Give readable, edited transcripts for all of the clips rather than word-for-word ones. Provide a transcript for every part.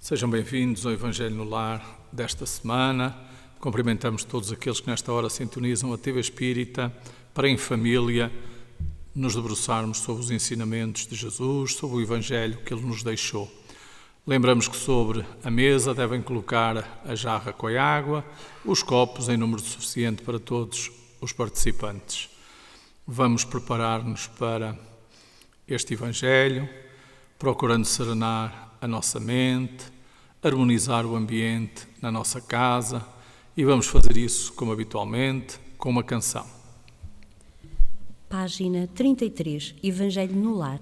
Sejam bem-vindos ao Evangelho no Lar desta semana. Cumprimentamos todos aqueles que nesta hora sintonizam a TV Espírita para, em família, nos debruçarmos sobre os ensinamentos de Jesus, sobre o Evangelho que Ele nos deixou. Lembramos que sobre a mesa devem colocar a jarra com a água, os copos em número suficiente para todos os participantes. Vamos preparar-nos para este Evangelho, procurando serenar a nossa mente, harmonizar o ambiente na nossa casa, e vamos fazer isso, como habitualmente, com uma canção. Página 33, Evangelho no Lar.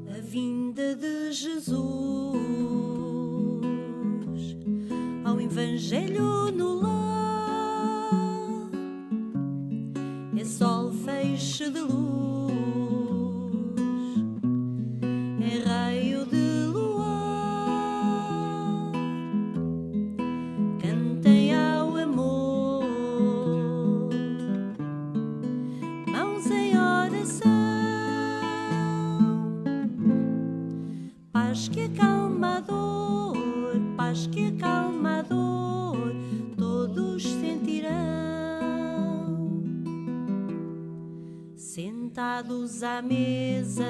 A vinda de Jesus ao Evangelho no lar é sol, feixe de luz, é raio de luar. Cantem ao amor, mãos em oração, paz que acalma a dor, paz que acalma a dor, todos sentirão. Sentados à mesa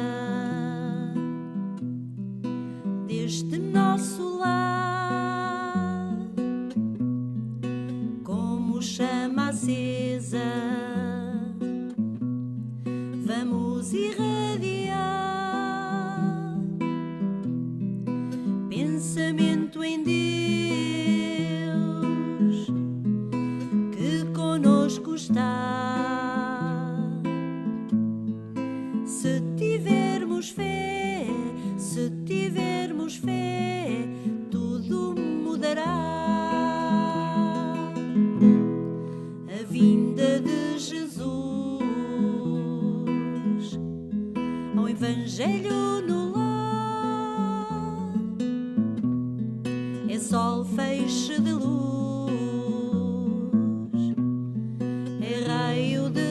deste nosso lar, como chama acesa, vamos irradiar pensamento em Deus que conosco está. Se tivermos fé, se tivermos fé, tudo mudará. A vinda de Jesus ao Evangelho no lar é sol, feixe de luz, é raio de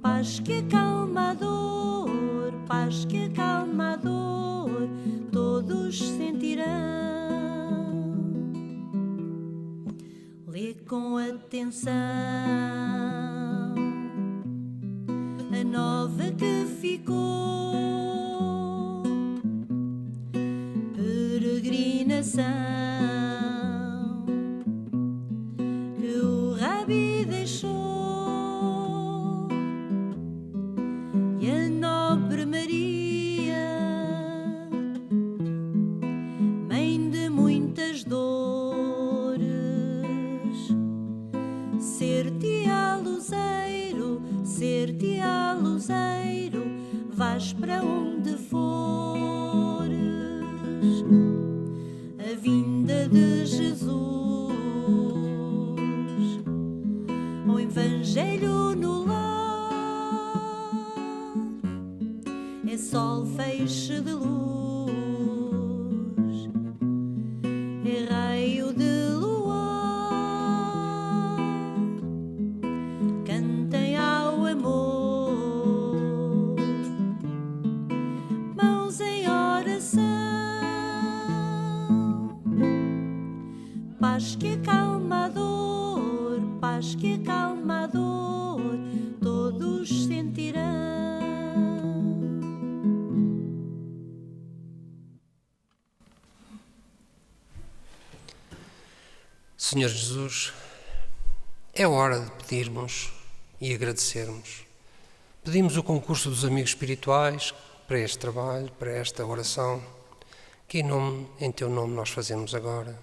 paz que acalma a dor, paz que acalma a dor, todos sentirão. Lê com atenção a nova que ficou, peregrinação que o Rabi deixou. Maria, mãe de muitas dores, ser-te a luzeiro, vais para onde fores. A vinda de Jesus ao Evangelho no lar é sol, feixe de luz, é raio de luar. Cantem ao amor, mãos em oração, paz que acalma a dor, paz que acalma a dor, todos sentirão. Senhor Jesus, é hora de pedirmos e agradecermos. Pedimos o concurso dos amigos espirituais para este trabalho, para esta oração, que em Teu nome nós fazemos agora.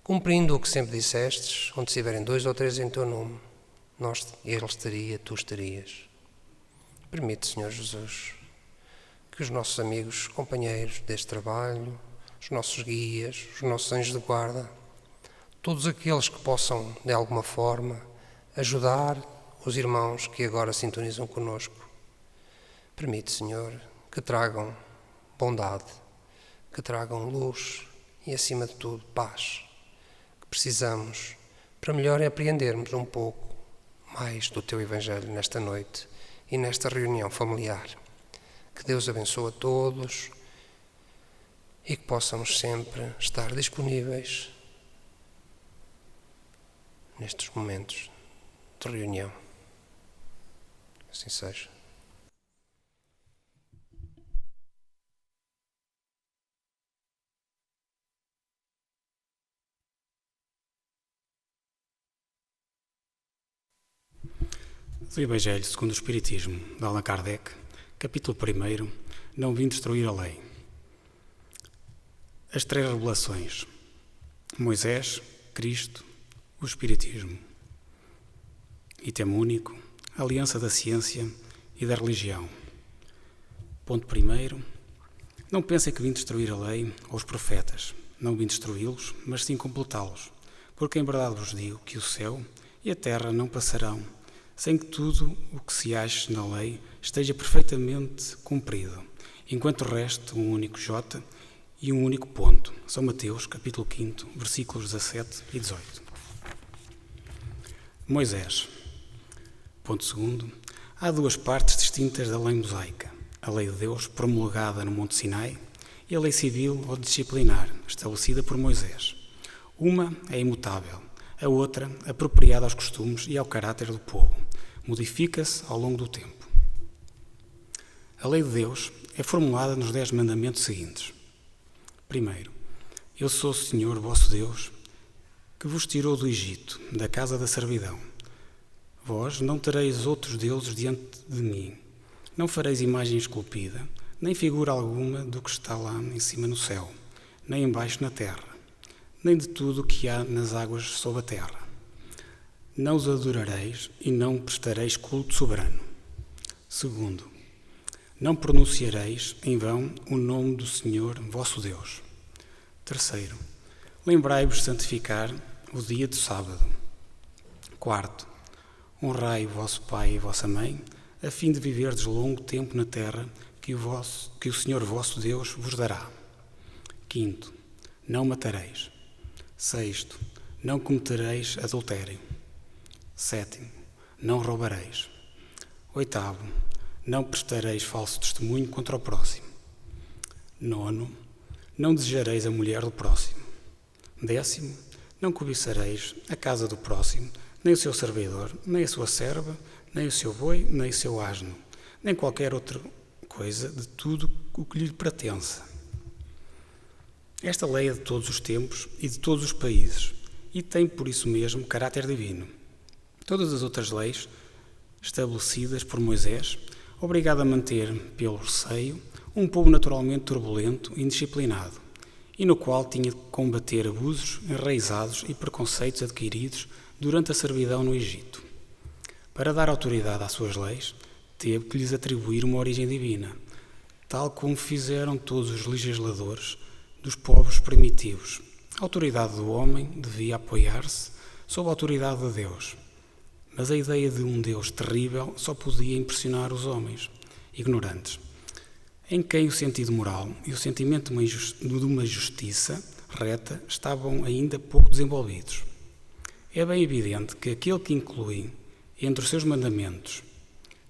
Cumprindo o que sempre dissestes, onde estiverem 2 ou 3 em Teu nome, Ele estaria, Tu estarias. Permite, Senhor Jesus, que os nossos amigos, companheiros deste trabalho, os nossos guias, os nossos anjos de guarda, todos aqueles que possam, de alguma forma, ajudar os irmãos que agora sintonizam conosco. Permite, Senhor, que tragam bondade, que tragam luz e, acima de tudo, paz, que precisamos para melhor apreendermos um pouco mais do Teu Evangelho nesta noite e nesta reunião familiar. Que Deus abençoe a todos e que possamos sempre estar disponíveis nestes momentos de reunião. Assim seja. Do Evangelho segundo o Espiritismo, de Allan Kardec, capítulo 1, não vim destruir a lei. As três revelações: Moisés, Cristo, o Espiritismo. Item único: a aliança da ciência e da religião. Ponto 1. Não pensem que vim destruir a lei ou os profetas. Não vim destruí-los, mas sim completá-los. Porque em verdade vos digo que o céu e a terra não passarão sem que tudo o que se ache na lei esteja perfeitamente cumprido, enquanto o resto um único J e um único ponto. São Mateus, capítulo 5, versículos 17 e 18. Moisés. Ponto 2. Há duas partes distintas da lei mosaica: a lei de Deus, promulgada no Monte Sinai, e a lei civil ou disciplinar, estabelecida por Moisés. Uma é imutável, a outra apropriada aos costumes e ao caráter do povo. Modifica-se ao longo do tempo. A lei de Deus é formulada nos 10 mandamentos seguintes. 1. Eu sou o Senhor vosso Deus, que vos tirou do Egito, da casa da servidão. Vós não tereis outros deuses diante de mim. Não fareis imagem esculpida, nem figura alguma do que está lá em cima no céu, nem embaixo na terra, nem de tudo o que há nas águas sob a terra. Não os adorareis e não prestareis culto soberano. 2. Não pronunciareis em vão o nome do Senhor vosso Deus. 3. Lembrai-vos de santificar o dia do sábado. 4. Honrai o vosso pai e a vossa mãe, a fim de viverdes longo tempo na terra que o Senhor vosso Deus vos dará. 5. Não matareis. 6. Não cometereis adultério. 7. Não roubareis. 8. Não prestareis falso testemunho contra o próximo. 9. Não desejareis a mulher do próximo. 10. Não cobiçareis a casa do próximo, nem o seu servidor, nem a sua serva, nem o seu boi, nem o seu asno, nem qualquer outra coisa de tudo o que lhe pertença. Esta lei é de todos os tempos e de todos os países, e tem por isso mesmo caráter divino. Todas as outras leis, estabelecidas por Moisés, obrigado a manter, pelo receio, um povo naturalmente turbulento e indisciplinado, e no qual tinha de combater abusos enraizados e preconceitos adquiridos durante a servidão no Egito. Para dar autoridade às suas leis, teve que lhes atribuir uma origem divina, tal como fizeram todos os legisladores dos povos primitivos. A autoridade do homem devia apoiar-se sob a autoridade de Deus. Mas a ideia de um Deus terrível só podia impressionar os homens ignorantes, em quem o sentido moral e o sentimento de uma justiça reta estavam ainda pouco desenvolvidos. É bem evidente que aquele que inclui entre os seus mandamentos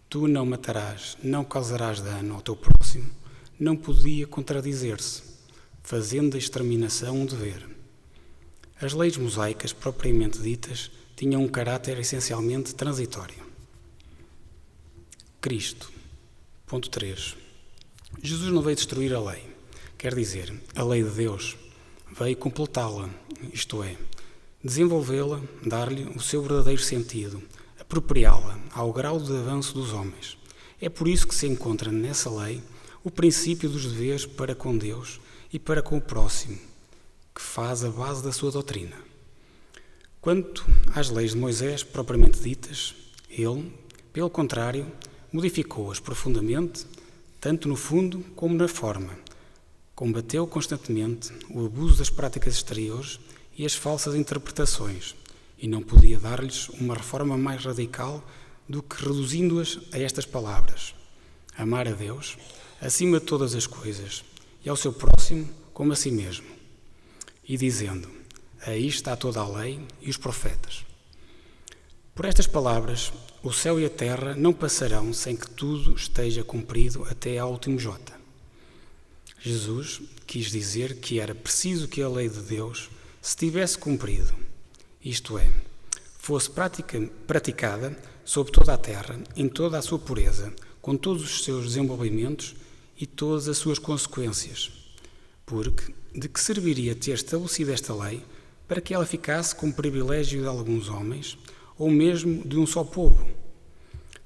tu não matarás, não causarás dano ao teu próximo, não podia contradizer-se, fazendo da exterminação um dever. As leis mosaicas propriamente ditas tinham um caráter essencialmente transitório. Cristo. Ponto 3. Jesus não veio destruir a lei, quer dizer, a lei de Deus, veio completá-la, isto é, desenvolvê-la, dar-lhe o seu verdadeiro sentido, apropriá-la ao grau de avanço dos homens. É por isso que se encontra nessa lei o princípio dos deveres para com Deus e para com o próximo, que faz a base da sua doutrina. Quanto às leis de Moisés propriamente ditas, ele, pelo contrário, modificou-as profundamente, tanto no fundo como na forma. Combateu constantemente o abuso das práticas exteriores e as falsas interpretações, e não podia dar-lhes uma reforma mais radical do que reduzindo-as a estas palavras: amar a Deus acima de todas as coisas e ao seu próximo como a si mesmo. E dizendo: aí está toda a lei e os profetas. Por estas palavras, o céu e a terra não passarão sem que tudo esteja cumprido até ao último jota. Jesus quis dizer que era preciso que a lei de Deus se tivesse cumprido, isto é, fosse praticada sobre toda a terra, em toda a sua pureza, com todos os seus desenvolvimentos e todas as suas consequências. Porque de que serviria ter estabelecido esta lei para que ela ficasse como privilégio de alguns homens, ou mesmo de um só povo?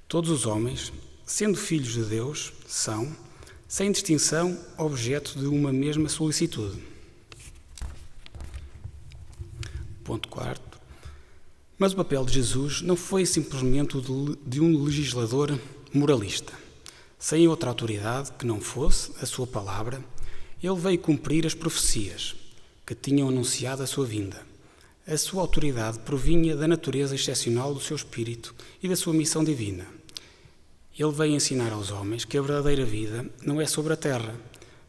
Todos os homens, sendo filhos de Deus, são, sem distinção, objeto de uma mesma solicitude. Ponto 4. Mas o papel de Jesus não foi simplesmente o de um legislador moralista. Sem outra autoridade que não fosse a sua palavra, ele veio cumprir as profecias que tinham anunciado a sua vinda. A sua autoridade provinha da natureza excepcional do seu espírito e da sua missão divina. Ele veio ensinar aos homens que a verdadeira vida não é sobre a terra,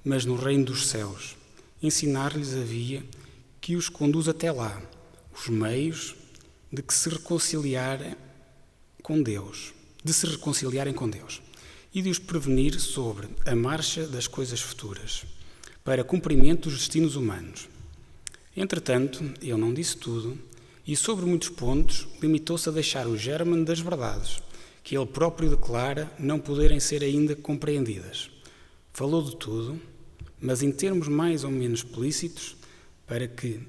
mas no reino dos céus. Ensinar-lhes a via que os conduz até lá, os meios de se reconciliarem com Deus, e de os prevenir sobre a marcha das coisas futuras, para cumprimento dos destinos humanos. Entretanto, ele não disse tudo, e sobre muitos pontos limitou-se a deixar o germe das verdades, que ele próprio declara não poderem ser ainda compreendidas. Falou de tudo, mas em termos mais ou menos explícitos, para que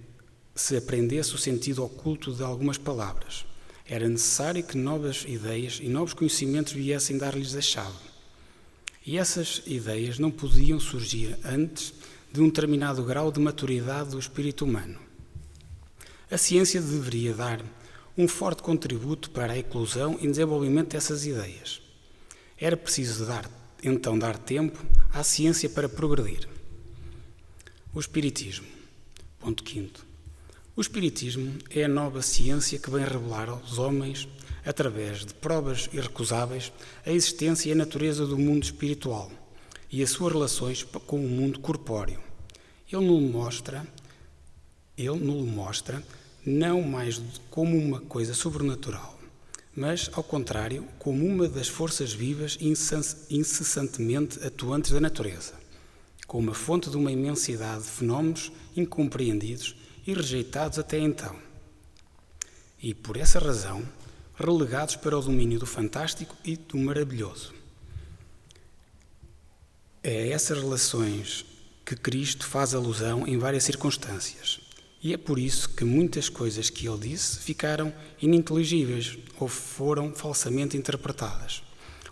se aprendesse o sentido oculto de algumas palavras. Era necessário que novas ideias e novos conhecimentos viessem dar-lhes a chave. E essas ideias não podiam surgir antes de um determinado grau de maturidade do espírito humano. A ciência deveria dar um forte contributo para a eclosão e desenvolvimento dessas ideias. Era preciso dar tempo à ciência para progredir. O Espiritismo. Ponto 5. O Espiritismo é a nova ciência que vem revelar aos homens, através de provas irrecusáveis, a existência e a natureza do mundo espiritual e as suas relações com o mundo corpóreo. Ele nos mostra não mais como uma coisa sobrenatural, mas, ao contrário, como uma das forças vivas e incessantemente atuantes da natureza, como a fonte de uma imensidade de fenómenos incompreendidos e rejeitados até então, e, por essa razão, relegados para o domínio do fantástico e do maravilhoso. É a essas relações que Cristo faz alusão em várias circunstâncias, e é por isso que muitas coisas que ele disse ficaram ininteligíveis ou foram falsamente interpretadas.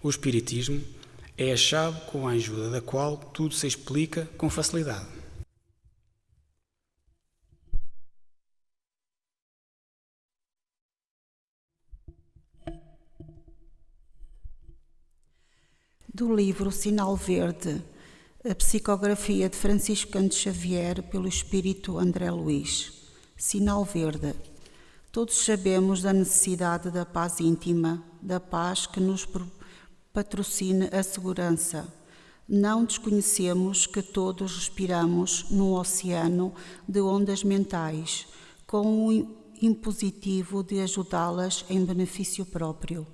O Espiritismo é a chave com a ajuda da qual tudo se explica com facilidade. Do livro Sinal Verde, a psicografia de Francisco Cândido Xavier pelo espírito André Luiz. Sinal Verde. Todos sabemos da necessidade da paz íntima, da paz que nos patrocine a segurança. Não desconhecemos que todos respiramos num oceano de ondas mentais, com o impositivo de ajudá-las em benefício próprio.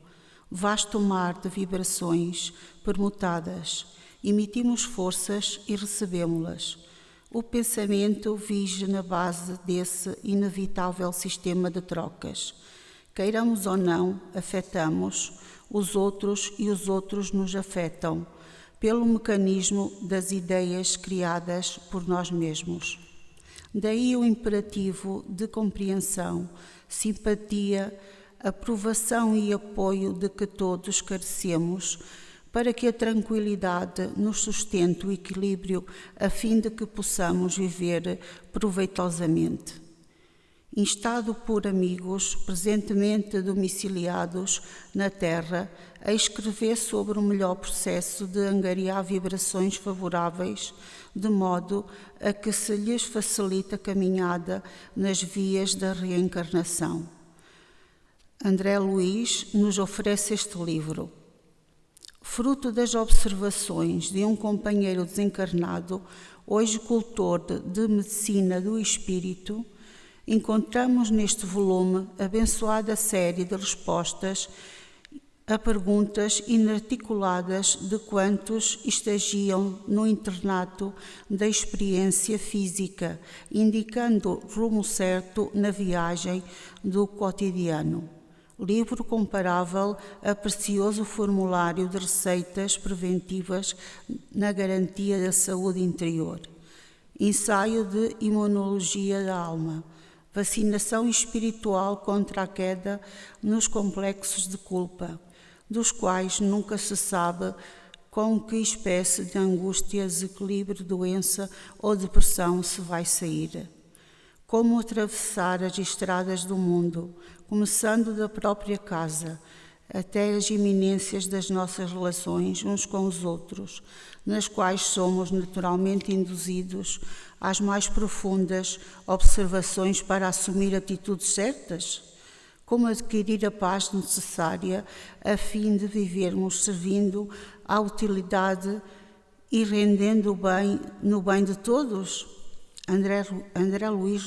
Vasto mar de vibrações permutadas, emitimos forças e recebemos-las. O pensamento vige na base desse inevitável sistema de trocas. Queiramos ou não, afetamos os outros e os outros nos afetam, pelo mecanismo das ideias criadas por nós mesmos. Daí o imperativo de compreensão, simpatia, aprovação e apoio de que todos carecemos, para que a tranquilidade nos sustente o equilíbrio, a fim de que possamos viver proveitosamente. Instado por amigos presentemente domiciliados na Terra a escrever sobre o melhor processo de angariar vibrações favoráveis, de modo a que se lhes facilite a caminhada nas vias da reencarnação. André Luiz nos oferece este livro. Fruto das observações de um companheiro desencarnado, hoje cultor de medicina do espírito, encontramos neste volume a abençoada série de respostas a perguntas inarticuladas de quantos estagiam no internato da experiência física, indicando rumo certo na viagem do cotidiano. Livro comparável a precioso formulário de receitas preventivas na garantia da saúde interior. Ensaio de imunologia da alma. Vacinação espiritual contra a queda nos complexos de culpa, dos quais nunca se sabe com que espécie de angústia, desequilíbrio, doença ou depressão se vai sair. Como atravessar as estradas do mundo, começando da própria casa, até as iminências das nossas relações uns com os outros, nas quais somos naturalmente induzidos às mais profundas observações para assumir atitudes certas? Como adquirir a paz necessária a fim de vivermos servindo à utilidade e rendendo o bem no bem de todos? André Luiz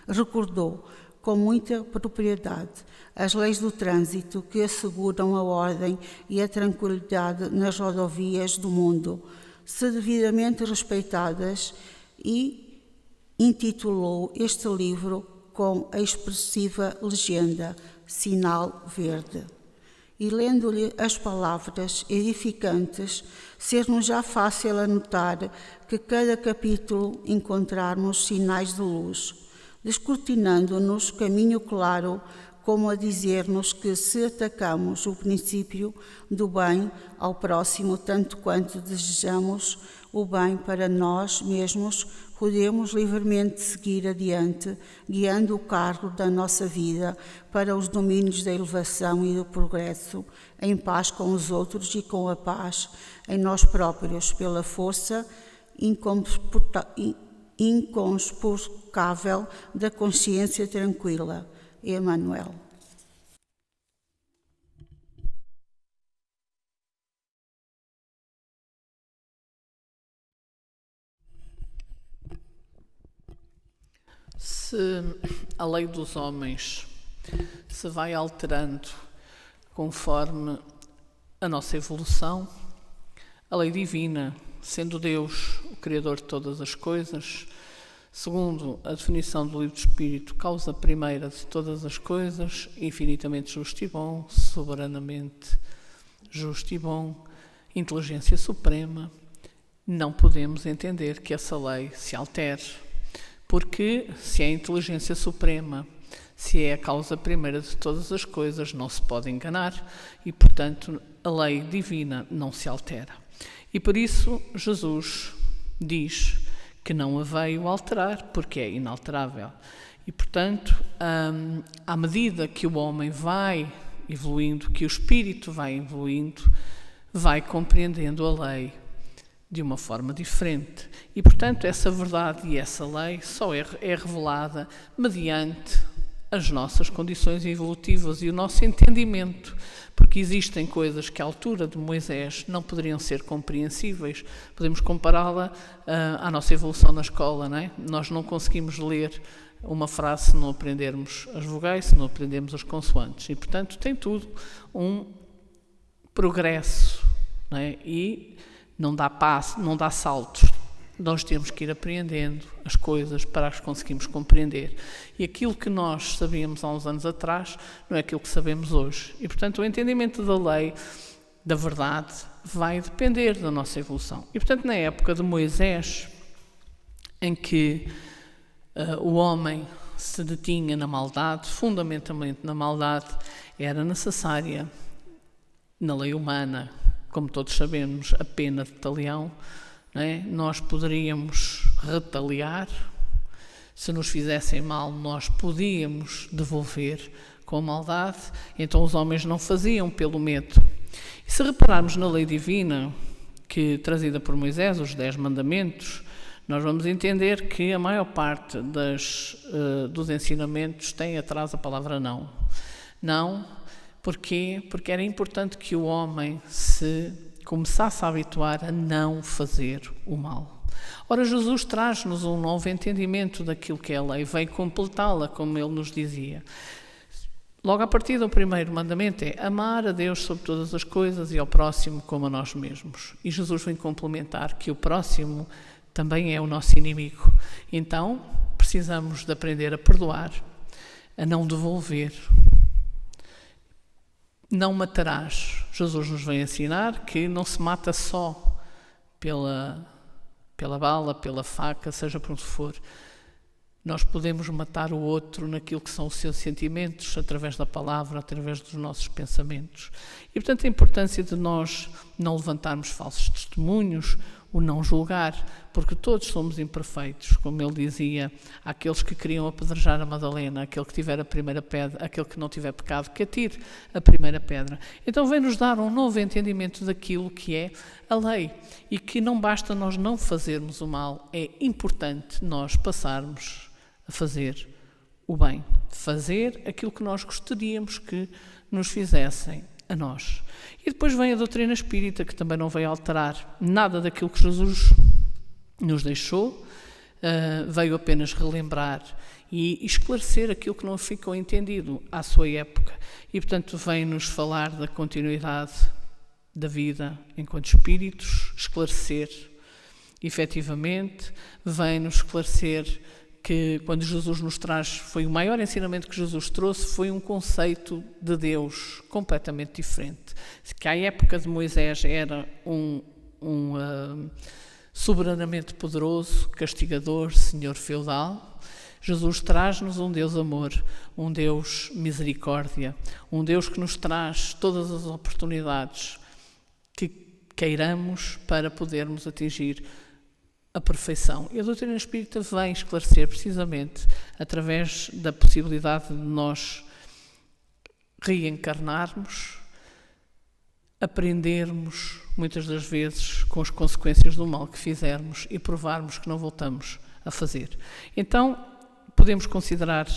recordou com muita propriedade as leis do trânsito que asseguram a ordem e a tranquilidade nas rodovias do mundo, se devidamente respeitadas, e intitulou este livro com a expressiva legenda Sinal Verde. E lendo-lhe as palavras edificantes, ser-nos já fácil anotar que cada capítulo encontrarmos sinais de luz, descortinando-nos caminho claro, como a dizer-nos que se atacamos o princípio do bem ao próximo tanto quanto desejamos o bem para nós mesmos, podemos livremente seguir adiante, guiando o carro da nossa vida para os domínios da elevação e do progresso, em paz com os outros e com a paz em nós próprios, pela força inconspurcável da consciência tranquila. Emmanuel. Se a lei dos homens se vai alterando conforme a nossa evolução, a lei divina, sendo Deus o Criador de todas as coisas, segundo a definição do Livro do Espírito, causa primeira de todas as coisas, infinitamente justo e bom, soberanamente justo e bom, inteligência suprema, não podemos entender que essa lei se altere. Porque se é a inteligência suprema, se é a causa primeira de todas as coisas, não se pode enganar e, portanto, a lei divina não se altera. E por isso Jesus diz que não a veio alterar, porque é inalterável. E, portanto, à medida que o homem vai evoluindo, que o espírito vai evoluindo, vai compreendendo a lei de uma forma diferente. E, portanto, essa verdade e essa lei só é revelada mediante as nossas condições evolutivas e o nosso entendimento, porque existem coisas que à altura de Moisés não poderiam ser compreensíveis. Podemos compará-la à nossa evolução na escola, não é? Nós não conseguimos ler uma frase se não aprendermos as vogais, se não aprendermos as consoantes. E, portanto, tem tudo um progresso, não é? E não dá passo, não dá saltos. Nós temos que ir apreendendo as coisas para as conseguirmos compreender. E aquilo que nós sabíamos há uns anos atrás não é aquilo que sabemos hoje. E, portanto, o entendimento da lei, da verdade, vai depender da nossa evolução. E, portanto, na época de Moisés, em que o homem se detinha na maldade, fundamentalmente na maldade, era necessária, na lei humana, como todos sabemos, a pena de talião, não é? Nós poderíamos retaliar, se nos fizessem mal, nós podíamos devolver com a maldade, então os homens não faziam pelo medo. E se repararmos na lei divina, que trazida por Moisés, os 10 mandamentos, nós vamos entender que a maior parte dos ensinamentos tem atrás a palavra não. Não. Porquê? Porque era importante que o homem se começasse a habituar a não fazer o mal. Ora, Jesus traz-nos um novo entendimento daquilo que é a lei, veio completá-la, como ele nos dizia. Logo a partir do primeiro mandamento é amar a Deus sobre todas as coisas e ao próximo como a nós mesmos. E Jesus vem complementar que o próximo também é o nosso inimigo. Então, precisamos de aprender a perdoar, a não devolver. Não matarás. Jesus nos vem ensinar que não se mata só pela bala, pela faca, seja por onde for. Nós podemos matar o outro naquilo que são os seus sentimentos, através da palavra, através dos nossos pensamentos. E, portanto, a importância de nós não levantarmos falsos testemunhos, o não julgar, porque todos somos imperfeitos. Como ele dizia, aqueles que queriam apedrejar a Madalena, aquele que tiver a primeira pedra, aquele que não tiver pecado, que atire a primeira pedra. Então vem-nos dar um novo entendimento daquilo que é a lei e que não basta nós não fazermos o mal, é importante nós passarmos a fazer o bem, fazer aquilo que nós gostaríamos que nos fizessem a nós. E depois vem a doutrina espírita, que também não veio alterar nada daquilo que Jesus nos deixou, veio apenas relembrar e esclarecer aquilo que não ficou entendido à sua época. E, portanto, vem-nos falar da continuidade da vida enquanto espíritos, esclarecer, efetivamente, vem-nos esclarecer que quando Jesus nos traz, foi o maior ensinamento que Jesus trouxe, foi um conceito de Deus completamente diferente. Que à época de Moisés era um soberanamente poderoso, castigador, senhor feudal, Jesus traz-nos um Deus amor, um Deus misericórdia, um Deus que nos traz todas as oportunidades que queiramos para podermos atingir a perfeição. E a doutrina espírita vem esclarecer precisamente através da possibilidade de nós reencarnarmos, aprendermos muitas das vezes com as consequências do mal que fizermos e provarmos que não voltamos a fazer. Então, podemos considerar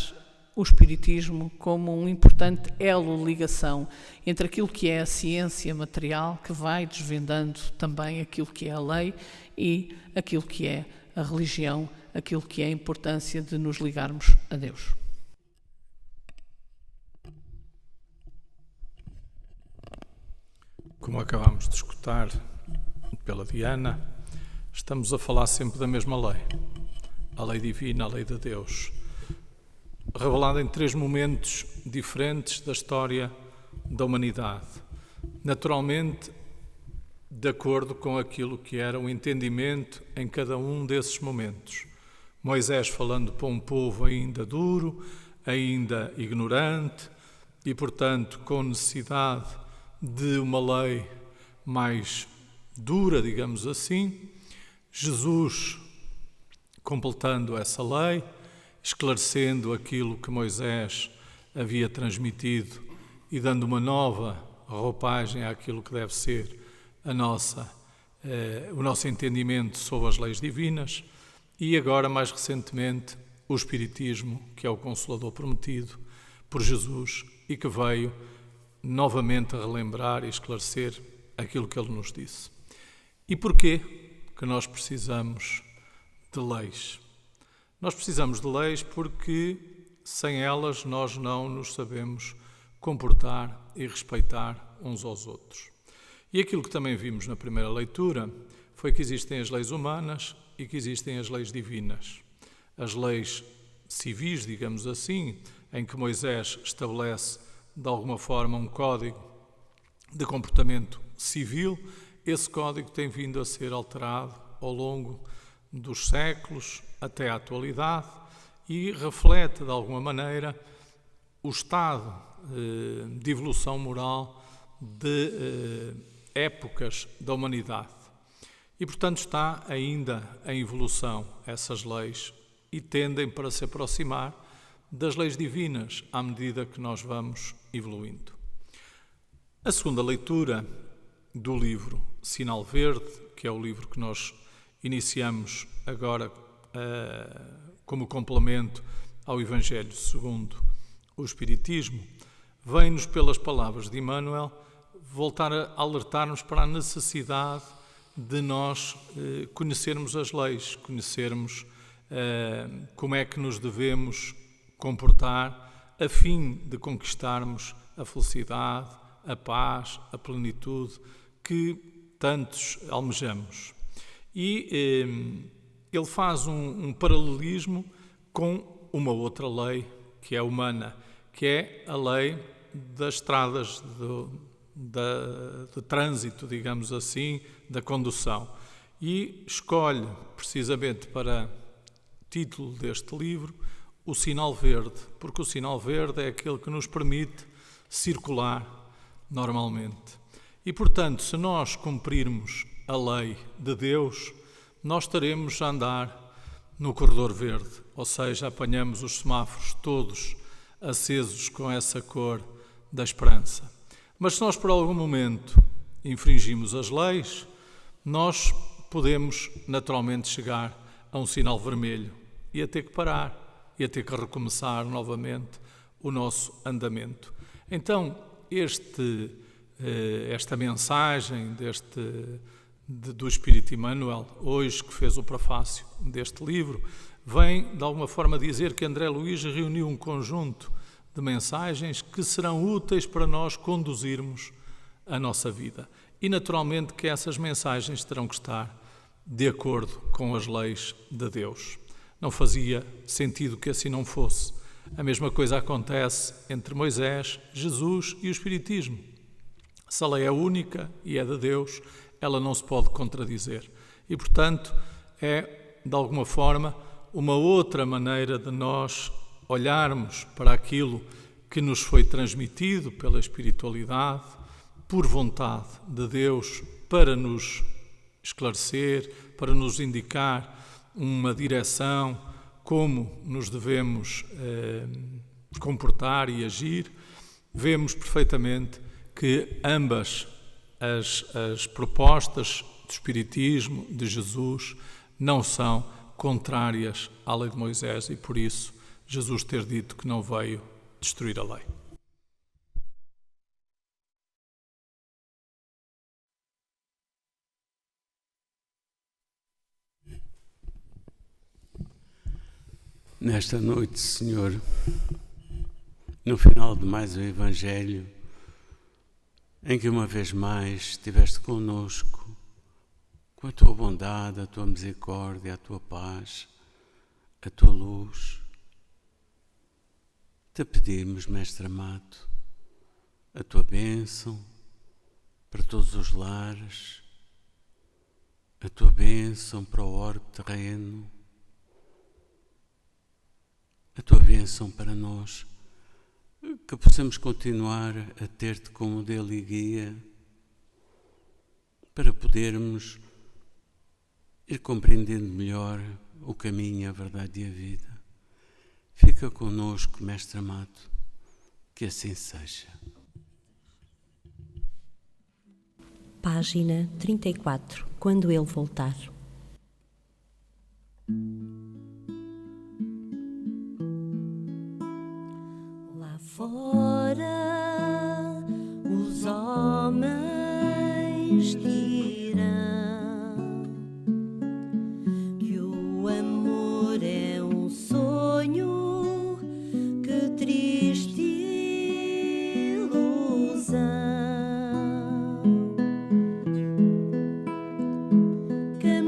o Espiritismo como um importante elo de ligação entre aquilo que é a ciência material, que vai desvendando também aquilo que é a lei, e aquilo que é a religião, aquilo que é a importância de nos ligarmos a Deus. Como acabamos de escutar pela Diana, estamos a falar sempre da mesma lei. A lei divina, a lei de Deus, revelada em 3 momentos diferentes da história da humanidade. Naturalmente, de acordo com aquilo que era o entendimento em cada um desses momentos. Moisés falando para um povo ainda duro, ainda ignorante e, portanto, com necessidade de uma lei mais dura, digamos assim. Jesus completando essa lei, esclarecendo aquilo que Moisés havia transmitido e dando uma nova roupagem àquilo que deve ser o nosso entendimento sobre as leis divinas, e agora, mais recentemente, o Espiritismo, que é o Consolador prometido por Jesus e que veio novamente a relembrar e esclarecer aquilo que Ele nos disse. E porquê que nós precisamos de leis? Nós precisamos de leis porque sem elas nós não nos sabemos comportar e respeitar uns aos outros. E aquilo que também vimos na primeira leitura foi que existem as leis humanas e que existem as leis divinas. As leis civis, digamos assim, em que Moisés estabelece de alguma forma um código de comportamento civil, esse código tem vindo a ser alterado ao longo dos séculos até à atualidade e reflete de alguma maneira o estado de evolução moral de épocas da humanidade. E, portanto, está ainda em evolução essas leis e tendem para se aproximar das leis divinas à medida que nós vamos evoluindo. A segunda leitura do livro Sinal Verde, que é o livro que nós iniciamos agora como complemento ao Evangelho segundo o Espiritismo, vem-nos, pelas palavras de Emmanuel, voltar a alertar-nos para a necessidade de nós conhecermos as leis, conhecermos como é que nos devemos comportar a fim de conquistarmos a felicidade, a paz, a plenitude que tantos almejamos. E ele faz um paralelismo com uma outra lei que é humana, que é a lei das estradas de trânsito, digamos assim, da condução. E escolhe, precisamente para título deste livro, o sinal verde, porque o sinal verde é aquele que nos permite circular normalmente. E, portanto, se nós cumprirmos a lei de Deus, nós estaremos a andar no corredor verde, ou seja, apanhamos os semáforos todos acesos com essa cor da esperança. Mas se nós por algum momento infringimos as leis, nós podemos naturalmente chegar a um sinal vermelho e a ter que parar, e a ter que recomeçar novamente o nosso andamento. Então, esta mensagem do Espírito Emmanuel, hoje que fez o prefácio deste livro, vem de alguma forma dizer que André Luiz reuniu um conjunto de mensagens que serão úteis para nós conduzirmos a nossa vida. E naturalmente que essas mensagens terão que estar de acordo com as leis de Deus. Não fazia sentido que assim não fosse. A mesma coisa acontece entre Moisés, Jesus e o Espiritismo. Se a lei é única e é de Deus, ela não se pode contradizer. E, portanto, é, de alguma forma, uma outra maneira de nós olharmos para aquilo que nos foi transmitido pela espiritualidade, por vontade de Deus, para nos esclarecer, para nos indicar uma direção, como nos devemos comportar e agir. Vemos perfeitamente que ambas as propostas do Espiritismo, de Jesus, não são contrárias à lei de Moisés e, por isso, Jesus ter dito que não veio destruir a lei. Nesta noite, Senhor, no final de mais um Evangelho, em que uma vez mais estiveste conosco, com a tua bondade, a tua misericórdia, a tua paz, a tua luz, te pedimos, Mestre amado, a tua bênção para todos os lares, a tua bênção para o orbe terreno, a tua bênção para nós, que possamos continuar a ter-te como modelo e guia, para podermos ir compreendendo melhor o caminho, a verdade e a vida. Fica conosco, Mestre amado, que assim seja. Página 34. Quando ele voltar. Lá fora os homens dirão que o amor é um sonho, que triste ilusão. Que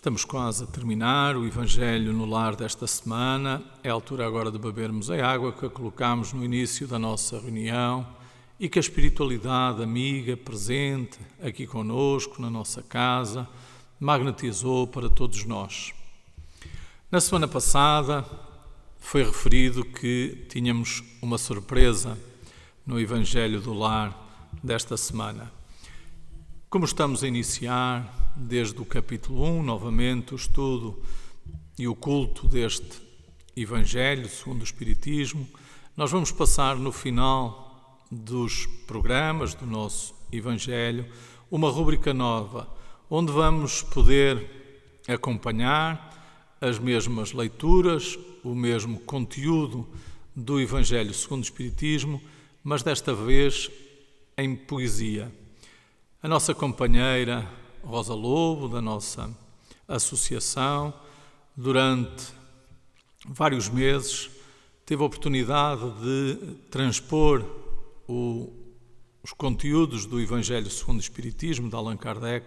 Estamos quase a terminar o Evangelho no Lar desta semana. É a altura agora de bebermos a água que colocámos no início da nossa reunião e que a espiritualidade amiga, presente aqui conosco, na nossa casa, magnetizou para todos nós. Na semana passada foi referido que tínhamos uma surpresa no Evangelho do Lar desta semana. Como estamos a iniciar desde o capítulo 1, novamente, o estudo e o culto deste Evangelho segundo o Espiritismo, nós vamos passar no final dos programas do nosso Evangelho uma rúbrica nova, onde vamos poder acompanhar as mesmas leituras, o mesmo conteúdo do Evangelho segundo o Espiritismo, mas desta vez em poesia. A nossa companheira Rosa Lobo, da nossa associação, durante vários meses, teve a oportunidade de transpor os conteúdos do Evangelho segundo o Espiritismo, de Allan Kardec,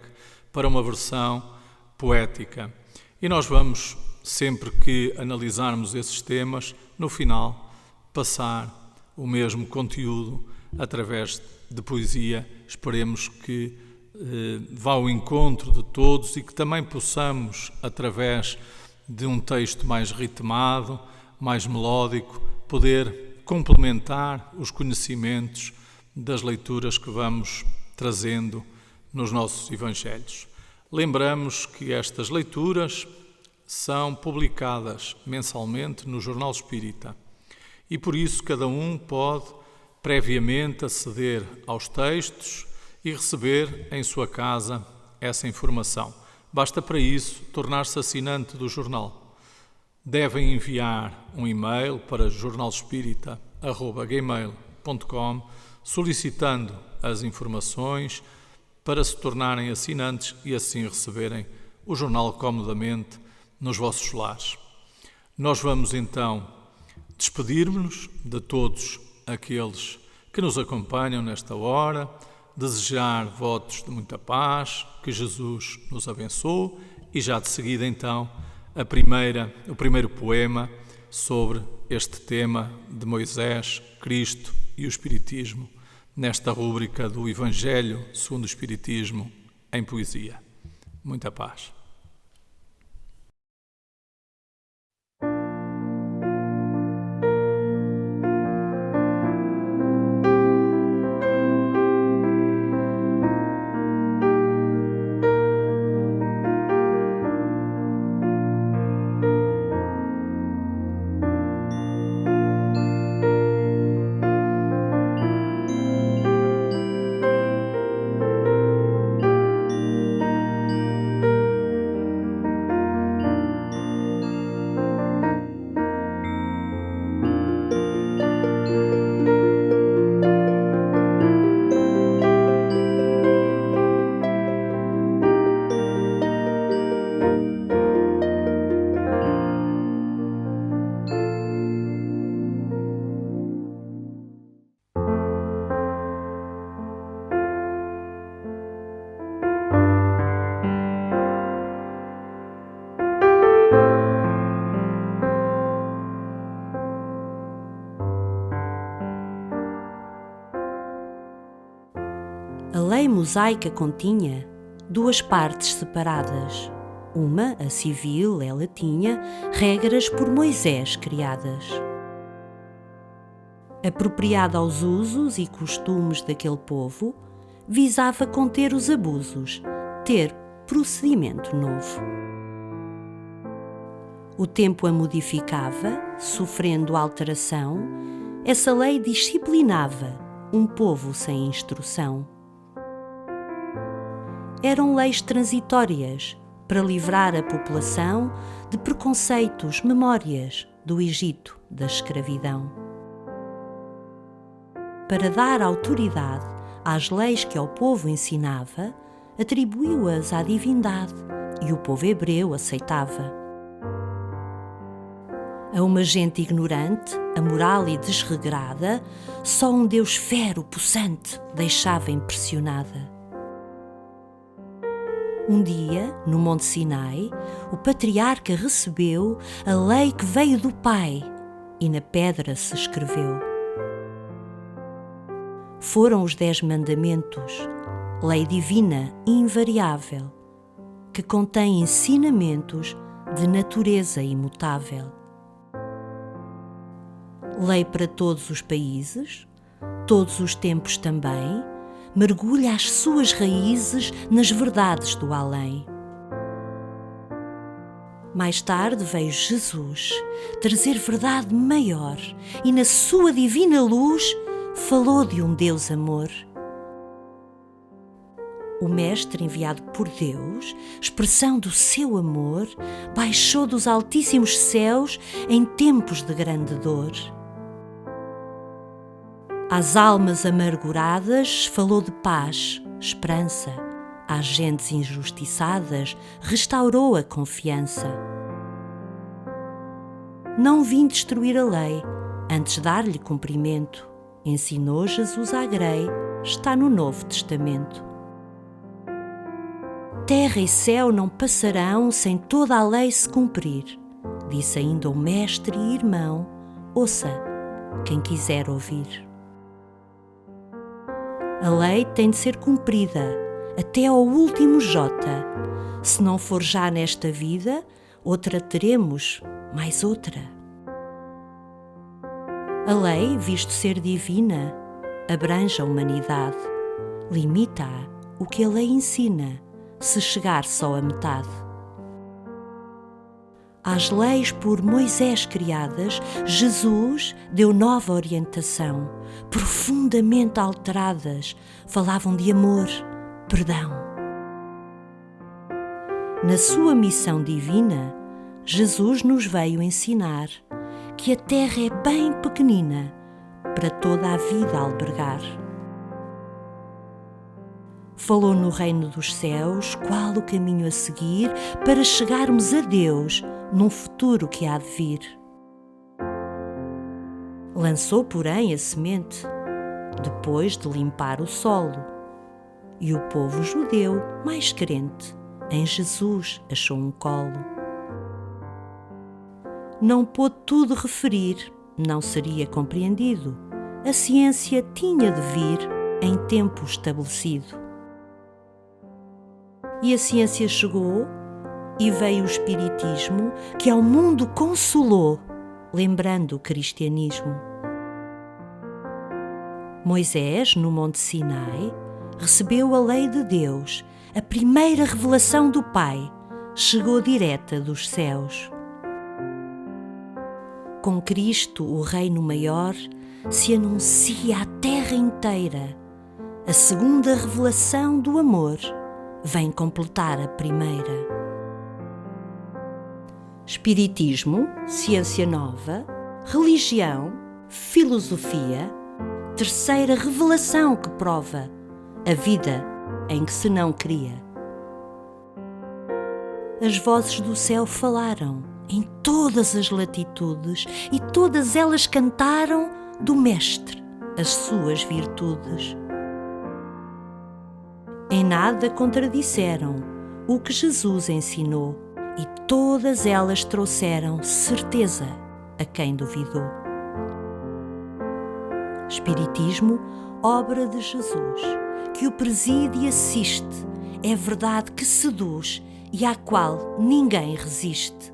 para uma versão poética. E nós vamos, sempre que analisarmos esses temas, no final, passar o mesmo conteúdo através de poesia. Esperemos que vá ao encontro de todos e que também possamos, através de um texto mais ritmado, mais melódico, poder complementar os conhecimentos das leituras que vamos trazendo nos nossos Evangelhos. Lembramos que estas leituras são publicadas mensalmente no Jornal Espírita e por isso cada um pode previamente aceder aos textos e receber em sua casa essa informação. Basta para isso tornar-se assinante do jornal. Devem enviar um e-mail para jornalespírita@gmail.com solicitando as informações para se tornarem assinantes e assim receberem o jornal comodamente nos vossos lares. Nós vamos então despedir-nos de todos aqueles que nos acompanham nesta hora, desejar votos de muita paz, que Jesus nos abençoe e já de seguida então o primeiro poema sobre este tema de Moisés, Cristo e o Espiritismo, nesta rúbrica do Evangelho segundo o Espiritismo em poesia. Muita paz. A lei mosaica continha duas partes separadas. Uma, a civil, ela tinha regras por Moisés criadas. Apropriada aos usos e costumes daquele povo, visava conter os abusos, ter procedimento novo. O tempo a modificava, sofrendo alteração, essa lei disciplinava um povo sem instrução. Eram leis transitórias para livrar a população de preconceitos, memórias do Egito da escravidão. Para dar autoridade às leis que ao povo ensinava, atribuiu-as à divindade e o povo hebreu aceitava. A uma gente ignorante, amoral e desregrada, só um Deus fero, possante, deixava impressionada. Um dia, no Monte Sinai, o patriarca recebeu a lei que veio do Pai e na pedra se escreveu. Foram os 10 mandamentos, lei divina invariável, que contém ensinamentos de natureza imutável. Lei para todos os países, todos os tempos também, mergulha as suas raízes nas verdades do além. Mais tarde veio Jesus trazer verdade maior e na sua divina luz falou de um Deus amor. O Mestre enviado por Deus, expressão do seu amor, baixou dos altíssimos céus em tempos de grande dor. Às almas amarguradas falou de paz, esperança. Às gentes injustiçadas restaurou a confiança. Não vim destruir a lei, antes dar-lhe cumprimento. Ensinou Jesus à grei, está no Novo Testamento. Terra e céu não passarão sem toda a lei se cumprir, disse ainda o Mestre e irmão, ouça quem quiser ouvir. A lei tem de ser cumprida, até ao último jota. Se não for já nesta vida, outra teremos, mais outra. A lei, visto ser divina, abrange a humanidade. Limita-a o que a lei ensina, se chegar só a metade. Às leis por Moisés criadas, Jesus deu nova orientação, profundamente alteradas, falavam de amor, perdão. Na sua missão divina, Jesus nos veio ensinar que a terra é bem pequenina para toda a vida albergar. Falou no reino dos céus qual o caminho a seguir para chegarmos a Deus num futuro que há de vir. Lançou, porém, a semente, depois de limpar o solo, e o povo judeu, mais crente, em Jesus achou um colo. Não pôde tudo referir, não seria compreendido. A ciência tinha de vir em tempo estabelecido. E a ciência chegou, e veio o Espiritismo, que ao mundo consolou, lembrando o cristianismo. Moisés, no Monte Sinai, recebeu a lei de Deus, a primeira revelação do Pai, chegou direta dos céus. Com Cristo, o Reino Maior, se anuncia à terra inteira. A segunda revelação do amor vem completar a primeira. Espiritismo, ciência nova, religião, filosofia, terceira revelação que prova a vida em que se não cria. As vozes do céu falaram em todas as latitudes e todas elas cantaram do Mestre as suas virtudes. Em nada contradisseram o que Jesus ensinou e todas elas trouxeram certeza a quem duvidou. Espiritismo, obra de Jesus, que o preside e assiste, é verdade que seduz e à qual ninguém resiste.